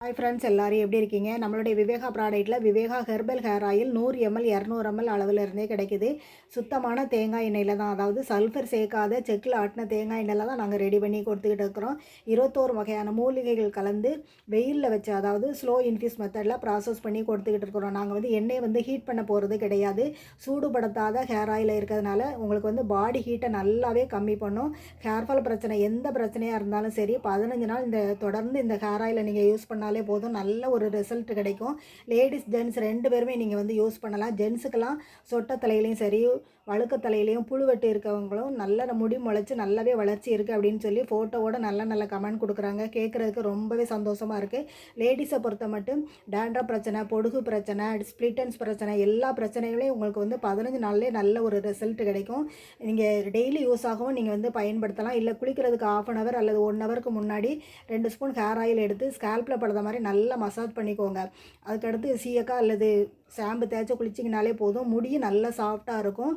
Hi friends, எல்லாரும் எப்படி இருக்கீங்க? நம்மளுடைய விவேகா ப்ராடக்ட்டில் Viveka herbal hair oil 100 ml 200 ml அளவில் இருந்தே கிடைக்குது. சுத்தமான தேங்காய் எண்ணெயில் தான், அதாவது சல்ஃபர் சேர்க்காத செக்கில் ஆட்டின தேங்காய் எண்ணெயில் தான் நாங்கள் ரெடி பண்ணி கொடுத்துக்கிட்டு இருக்கிறோம். 21 வகையான மூலிகைகள் கலந்து வெயிலில் வச்சு, அதாவது ஸ்லோ இன்ஃப்யூஸ் மெத்தடில் ப்ராசஸ் பண்ணி கொடுத்துக்கிட்டு இருக்கிறோம். நாங்கள் எண்ணெயை ஹீட் பண்ண போகிறது கிடையாது. சூடுபடுத்தாத ஹேர் ஆயில் இருக்கிறதுனால உங்களுக்கு பாடி ஹீட்டை நல்லாவே கம்மி பண்ணும். ஹேர்ஃபால் பிரச்சனை எந்த பிரச்சனையாக இருந்தாலும் சரி, 15 நாள் தொடர்ந்து இந்த ஹேர் ஆயிலை நீங்கள் யூஸ் பண்ணாலும் போதும், நல்ல ஒரு ரிசல்ட் கிடைக்கும். லேடிஸ் ஜென்ட்ஸ் 2 பேருமே நீங்கள் யூஸ் பண்ணலாம். ஜென்ஸுக்கெல்லாம் சொட்ட தலையிலையும் சரி, வழுக்க தலையிலையும் புழுவெட்டு இருக்கவங்களும் நல்ல முடி முளைச்சி நல்லாவே வளர்ச்சி இருக்குது அப்படின்னு சொல்லி ஃபோட்டோவோட நல்ல கமெண்ட் கொடுக்குறாங்க. கேட்குறதுக்கு ரொம்பவே சந்தோஷமாக இருக்குது. லேடிஸை பொறுத்த மட்டும் டேண்ட்ரஃப் பிரச்சனை, பொடுகு பிரச்சனை, ஸ்ப்ளிட்டன்ஸ் பிரச்சனை, எல்லா பிரச்சனைகளையும் உங்களுக்கு 15 நாள்லேயே நல்ல ஒரு ரிசல்ட் கிடைக்கும். நீங்கள் டெய்லி யூஸ் ஆகவும் நீங்கள் பயன்படுத்தலாம். இல்லை குளிக்கிறதுக்கு 1/2 hour அல்லது 1 hourக்கு முன்னாடி 2 ஸ்பூன் ஹேர் ஆயில் எடுத்து ஸ்கேல்பில் படுற மாதிரி நல்லா மசாஜ் பண்ணிக்கோங்க. அதுக்கடுத்து சீயக்காய் அல்லது ஷாம்பு தேய்ச்சி குளிச்சிங்கனாலே போதும். முடியும் நல்லா சாஃப்டாக இருக்கும்.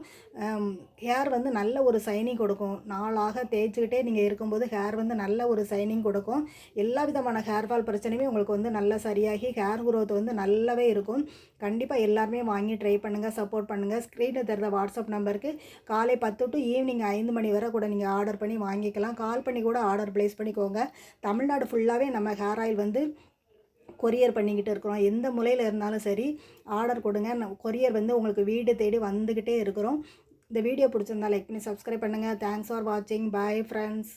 ஹேர் நல்ல ஒரு சைனிங் கொடுக்கும். நாளாக தேய்ச்சிக்கிட்டே நீங்கள் இருக்கும்போது ஹேர் நல்ல ஒரு சைனிங் கொடுக்கும். எல்லா விதமான ஹேர் ஃபால் பிரச்சனையுமே உங்களுக்கு நல்லா சரியாகி ஹேர் குரோத் நல்லாவே இருக்கும். கண்டிப்பாக எல்லாருமே வாங்கி ட்ரை பண்ணுங்கள், சப்போர்ட் பண்ணுங்கள். ஸ்க்ரீனில் தெரிந்த வாட்ஸ்அப் நம்பருக்கு காலை 10 to ஈவினிங் 5 மணி வரை கூட நீங்கள் ஆர்டர் பண்ணி வாங்கிக்கலாம். கால் பண்ணி கூட ஆர்டர் ப்ளேஸ் பண்ணிக்கோங்க. தமிழ்நாடு ஃபுல்லாகவே நம்ம ஹேர் ஆயில் கொரியர் பண்ணிக்கிட்டு இருக்கிறோம். எந்த மூலையில் இருந்தாலும் சரி ஆர்டர் கொடுங்க. கொரியர் உங்களுக்கு வீடு தேடி வந்துக்கிட்டே இருக்கிறோம். இந்த வீடியோ பிடிச்சிருந்தா லைக் பண்ணி சப்ஸ்கிரைப் பண்ணுங்கள். தேங்க்ஸ் ஃபார் வாட்சிங். Bye friends.